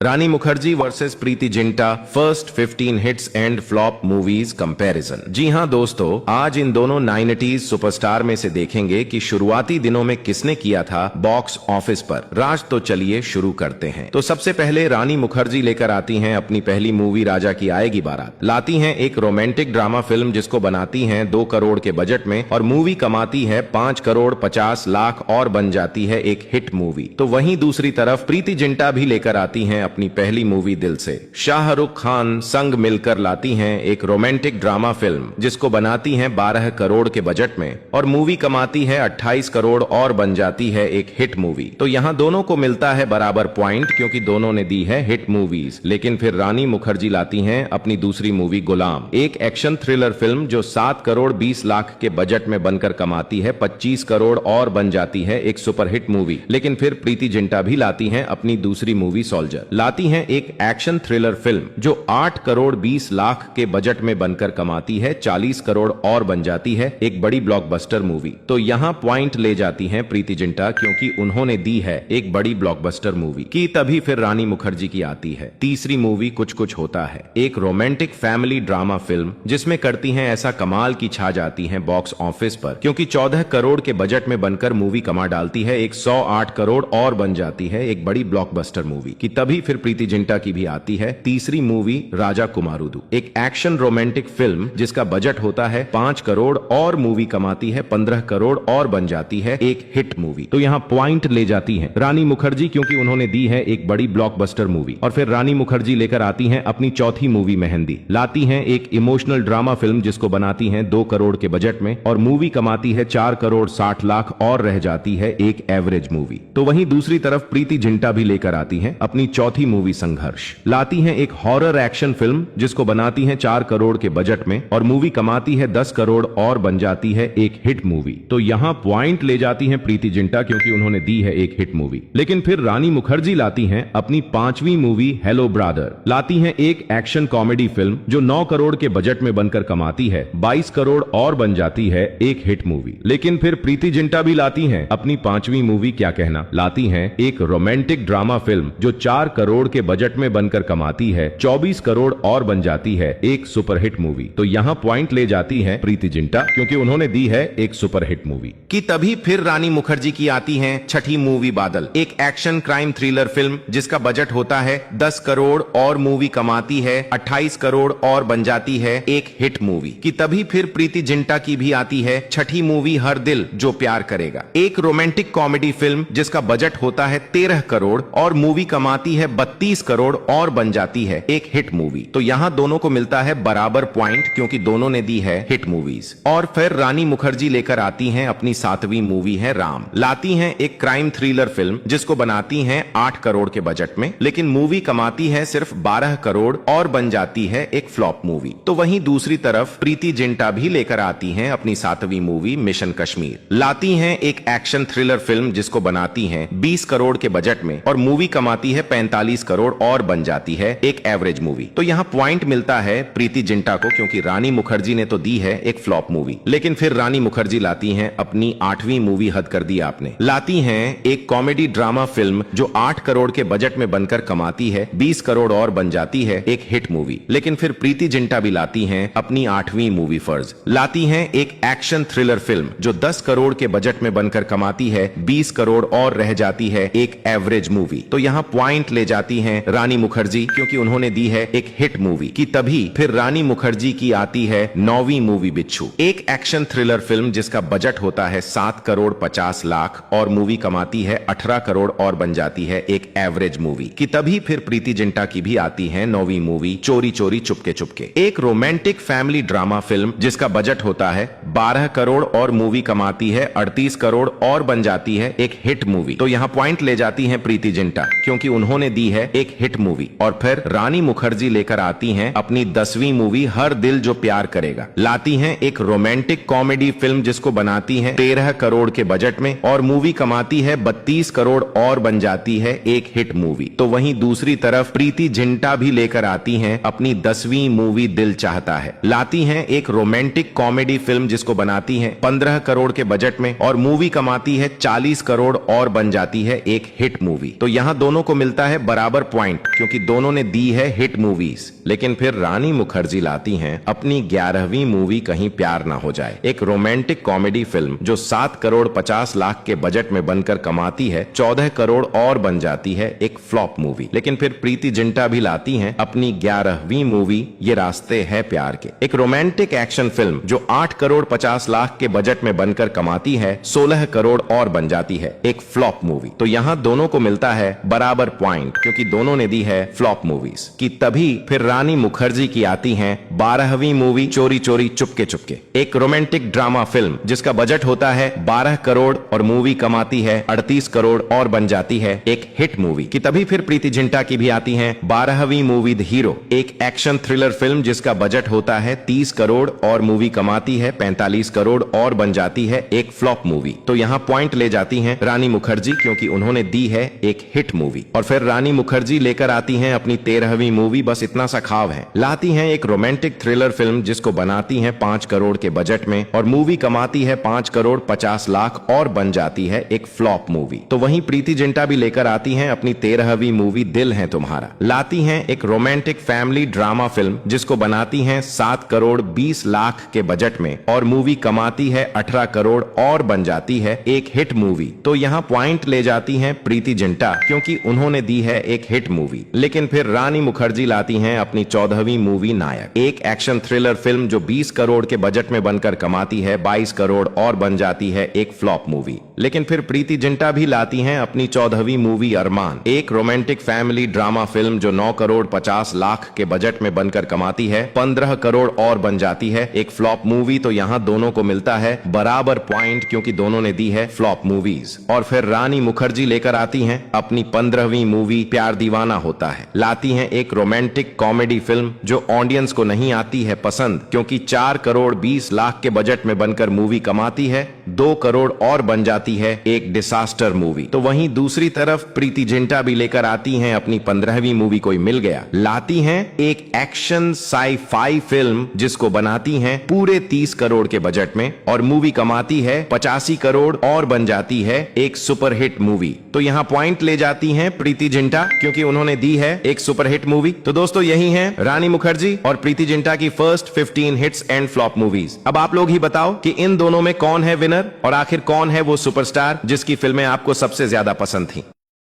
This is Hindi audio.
Rani Mukherjee versus Preity Zinta first 15 hits and flop movies comparison. जी हां दोस्तों, आज इन दोनों 90s सुपरस्टार में से देखेंगे कि शुरुआती दिनों में किसने किया था बॉक्स ऑफिस पर राज। तो चलिए शुरू करते हैं। तो सबसे पहले रानी मुखर्जी लेकर आती हैं अपनी पहली मूवी राजा की आएगी बारात। लाती हैं एक रोमांटिक ड्रामा फिल्म जिसको बनाती हैं 2 करोड़ के बजट में और मूवी कमाती है 5 करोड़ 50 लाख और बन जाती है एक हिट मूवी। तो वहीं दूसरी तरफ प्रीति जिंटा भी लेकर आती हैं अपनी पहली मूवी दिल से। शाहरुख खान संग मिलकर लाती हैं एक रोमांटिक ड्रामा फिल्म जिसको बनाती हैं 12 करोड़ के बजट में और मूवी कमाती है 28 करोड़ और बन जाती है एक हिट मूवी। तो यहाँ दोनों को मिलता है बराबर पॉइंट क्योंकि दोनों ने दी है हिट मूवीज। लेकिन फिर रानी मुखर्जी लाती हैं अपनी दूसरी मूवी गुलाम, एक एक्शन थ्रिलर फिल्म जो 7 करोड़ 20 लाख के बजट में बनकर कमाती है 25 करोड़ और बन जाती है एक सुपरहिट मूवी। लेकिन फिर प्रीति जिंटा भी लाती हैं अपनी दूसरी मूवी सोल्जर। लाती हैं एक एक्शन थ्रिलर फिल्म जो 8 करोड़ 20 लाख के बजट में बनकर कमाती है 40 करोड़ और बन जाती है एक बड़ी ब्लॉकबस्टर मूवी। तो यहाँ पॉइंट ले जाती हैं प्रीति जिंटा क्योंकि उन्होंने दी है एक बड़ी ब्लॉकबस्टर मूवी की। तभी फिर रानी मुखर्जी की आती है तीसरी मूवी कुछ कुछ होता है, एक रोमांटिक फैमिली ड्रामा फिल्म जिसमें करती हैं ऐसा कमाल की छा जाती हैं बॉक्स ऑफिस पर क्योंकि 14 करोड़ के बजट में बनकर मूवी कमा डालती है 108 करोड़ और बन जाती है एक बड़ी ब्लॉकबस्टर मूवी की। तभी फिर प्रीति जिंटा की भी आती है तीसरी मूवी राजा कुमारुदु, एक एक्शन रोमांटिक फिल्म जिसका बजट होता है 5 करोड़ और मूवी कमाती है 15 करोड़ और बन जाती है एक हिट मूवी। तो यहाँ पॉइंट ले जाती है रानी मुखर्जी क्योंकि उन्होंने दी है एक बड़ी ब्लॉकबस्टर मूवी। और फिर रानी मुखर्जी लेकर आती हैं अपनी चौथी मूवी मेहंदी। लाती हैं एक इमोशनल ड्रामा फिल्म जिसको बनाती हैं 2 करोड़ के बजट में और मूवी कमाती है 4 करोड़ 60 लाख और रह जाती है एक एवरेज मूवी। तो वहीं दूसरी तरफ प्रीति जिंटा भी लेकर आती हैं अपनी चौथी मूवी संघर्ष। लाती हैं एक हॉरर एक्शन फिल्म जिसको बनाती हैं 4 करोड़ के बजट में और मूवी कमाती है 10 करोड़ और बन जाती है एक हिट मूवी। तो यहाँ पॉइंट ले जाती हैं प्रीति जिंटा क्योंकि उन्होंने दी है एक हिट मूवी। लेकिन फिर रानी मुखर्जी लाती हैं अपनी 5वीं मूवी हेलो ब्रदर। लाती हैं एक एक्शन कॉमेडी फिल्म जो 9 करोड़ के बजट में बनकर कमाती है 22 करोड़ और बन जाती है एक हिट मूवी। लेकिन फिर प्रीति जिंटा भी लाती हैं अपनी 5वीं मूवी क्या कहना। लाती हैं एक रोमांटिक ड्रामा फिल्म जो 4 करोड़ के बजट में बनकर कमाती है 24 करोड़ और बन जाती है एक सुपरहिट मूवी। तो यहाँ पॉइंट ले जाती है प्रीति जिंटा क्योंकि उन्होंने दी है एक सुपरहिट मूवी की। तभी फिर रानी मुखर्जी की आती है छठी मूवी बादल, एक एक्शन क्राइम थ्रिलर फिल्म जिसका बजट होता है 10 करोड़ और मूवी कमाती है 28 करोड़ और बन जाती है एक हिट मूवी की। तभी फिर प्रीति जिंटा की भी आती है छठी मूवी हर दिल जो प्यार करेगा, एक रोमांटिक कॉमेडी फिल्म जिसका बजट होता है 13 करोड़ और मूवी कमाती है 32 करोड़ और बन जाती है एक हिट मूवी। तो यहाँ दोनों को मिलता है बराबर पॉइंट क्योंकि दोनों ने दी है हिट मूवीज। और फिर रानी मुखर्जी लेकर आती हैं अपनी 7वीं मूवी है राम। लाती हैं एक क्राइम थ्रिलर फिल्म जिसको बनाती हैं 8 करोड़ के बजट में लेकिन मूवी कमाती है सिर्फ 12 करोड़ और बन जाती है एक फ्लॉप मूवी। तो वहीं दूसरी तरफ प्रीति जिंटा भी लेकर आती हैं अपनी 7वीं मूवी मिशन कश्मीर। लाती हैं एक एक्शन थ्रिलर फिल्म जिसको बनाती हैं 20 करोड़ के बजट में और मूवी कमाती है 45 करोड़ और बन जाती है एक एवरेज मूवी। तो यहाँ पॉइंट मिलता है प्रीति जिंटा को क्योंकि रानी मुखर्जी ने तो दी है एक फ्लॉप मूवी। लेकिन फिर रानी मुखर्जी लाती हैं अपनी 8वीं मूवी हद कर दी आपने। लाती हैं एक कॉमेडी ड्रामा फिल्म जो 8 करोड़ के बजट में बनकर कमाती है 20 करोड़ और बन जाती है एक हिट मूवी। लेकिन फिर प्रीति जिंटा भी लाती हैं अपनी 8वीं मूवी फर्ज। लाती हैं एक एक्शन थ्रिलर फिल्म जो 10 करोड़ के बजट में बनकर कमाती है 20 करोड़ और रह जाती है एक एवरेज मूवी। तो यहाँ पॉइंट ले जाती हैं रानी मुखर्जी क्योंकि उन्होंने दी है एक हिट मूवी की। तभी फिर रानी मुखर्जी की आती है 9वीं मूवी बिच्छू, एक एक्शन थ्रिलर फिल्म जिसका बजट होता है 7 करोड़ 50 लाख और मूवी कमाती है 18 करोड़ और बन जाती है एक एवरेज मूवी की। तभी फिर प्रीति जिंटा की भी आती है 9वीं मूवी चोरी चोरी चुपके चुपके, एक रोमांटिक फैमिली ड्रामा फिल्म जिसका बजट होता है 12 करोड़ और मूवी कमाती है 38 करोड़ और बन जाती है एक हिट मूवी। तो यहाँ पॉइंट ले जाती है प्रीति जिंटा क्योंकि उन्होंने दी है एक हिट मूवी। और फिर रानी मुखर्जी लेकर आती हैं अपनी 10वीं मूवी हर दिल जो प्यार करेगा। लाती हैं एक रोमांटिक कॉमेडी फिल्म जिसको बनाती हैं 13 करोड़ के बजट में और मूवी कमाती है 32 करोड़ और बन जाती है एक हिट मूवी। तो वहीं दूसरी तरफ प्रीति जिंटा भी लेकर आती हैं अपनी 10वीं मूवी दिल चाहता है। लाती हैं एक रोमांटिक कॉमेडी फिल्म जिसको बनाती हैं 15 करोड़ के बजट में और मूवी कमाती है 40 करोड़ और बन जाती है एक हिट मूवी। तो यहाँ दोनों को मिलता है बराबर पॉइंट, क्योंकि दोनों ने दी है हिट मूवीज। लेकिन फिर रानी मुखर्जी लाती हैं अपनी 11वीं मूवी कहीं प्यार ना हो जाए, एक रोमांटिक कॉमेडी फिल्म जो 7 करोड़ 50 लाख के बजट में बनकर कमाती है 14 करोड़ और बन जाती है एक फ्लॉप मूवी। लेकिन फिर प्रीति जिंटा भी लाती हैं अपनी 11वीं मूवी ये रास्ते है प्यार के, एक रोमांटिक एक्शन फिल्म जो 8 करोड़ 50 लाख के बजट में बनकर कमाती है 16 करोड़ और बन जाती है एक फ्लॉप मूवी। तो यहाँ दोनों को मिलता है बराबर पॉइंट, क्योंकि दोनों ने दी है फ्लॉप मूवीज की। तभी फिर रानी मुखर्जी की आती है 12वीं मूवी चोरी चोरी चुपके चुपके, एक रोमांटिक ड्रामा फिल्म जिसका बजट होता है 12 करोड़ और मूवी कमाती है 38 करोड़ और बन जाती है एक हिट मूवी की। तभी फिर प्रीति जिंटा की भी आती है 12वीं मूवी द हीरो, एक एक्शन थ्रिलर फिल्म जिसका बजट होता है 30 करोड़ और मूवी कमाती है 45 करोड़ और बन जाती है एक फ्लॉप मूवी। तो यहाँ पॉइंट ले जाती हैं रानी मुखर्जी, क्योंकि उन्होंने दी है एक हिट मूवी। और फिर रानी मुखर्जी लेकर आती हैं अपनी 13वीं मूवी बस इतना सा खाव है, लाती हैं एक रोमांटिक थ्रिलर फिल्म जिसको बनाती हैं 5 करोड़ के बजट में और मूवी कमाती है 5 करोड़ 50 लाख और बन जाती है एक फ्लॉप मूवी। तो वहीं प्रीति जिंटा भी लेकर आती हैं अपनी 13वीं मूवी दिल है तुम्हारा, लाती हैं एक रोमांटिक फैमिली ड्रामा फिल्म जिसको बनाती हैं 7 करोड़ 20 लाख के बजट में और मूवी कमाती है 18 करोड़ और बन जाती है एक हिट मूवी। तो यहाँ पॉइंट ले जाती हैं प्रीति जिंटा, क्योंकि उन्होंने दी है एक हिट मूवी। लेकिन फिर रानी मुखर्जी लाती हैं अपनी 14वीं मूवी नायक, एक एक्शन थ्रिलर फिल्म जो 20 करोड़ के बजट में बनकर कमाती है 22 करोड़ और बन जाती है एक फ्लॉप मूवी। लेकिन फिर प्रीति जिंटा भी लाती हैं अपनी 14वीं मूवी अरमान, एक रोमांटिक फैमिली ड्रामा फिल्म जो 9 करोड़ 50 लाख के बजट में बनकर कमाती है 15 करोड़ और बन जाती है एक फ्लॉप मूवी। तो यहाँ दोनों को मिलता है बराबर पॉइंट, क्योंकि दोनों ने दी है फ्लॉप मूवीज। और फिर रानी मुखर्जी लेकर आती हैं अपनी 15वीं मूवी प्यार दीवाना होता है, लाती हैं एक रोमांटिक कॉमेडी फिल्म जो ऑडियंस को नहीं आती है पसंद, क्योंकि 4 करोड़ 20 लाख के बजट में बनकर मूवी कमाती है 2 करोड़ और बन जाती है एक डिसास्टर मूवी। तो वहीं दूसरी तरफ प्रीति जिंटा भी लेकर आती हैं अपनी 15वीं मूवी कोई मिल गया, लाती हैं एक एक्शन साई-फाई फिल्म जिसको बनाती हैं पूरे 30 करोड़ के बजट में और मूवी कमाती है 85 करोड़ और बन जाती है एक सुपरहिट मूवी। तो यहाँ पॉइंट ले जाती हैं प्रीति जिंटा, क्योंकि उन्होंने दी है एक सुपरहिट मूवी। तो दोस्तों यही है रानी मुखर्जी और प्रीति जिंटा की first 15 hits and flop movies. अब आप लोग ही बताओ कि इन दोनों में कौन है विनर और आखिर कौन है वो सुपरस्टार जिसकी फिल्में आपको सबसे ज्यादा पसंद थी।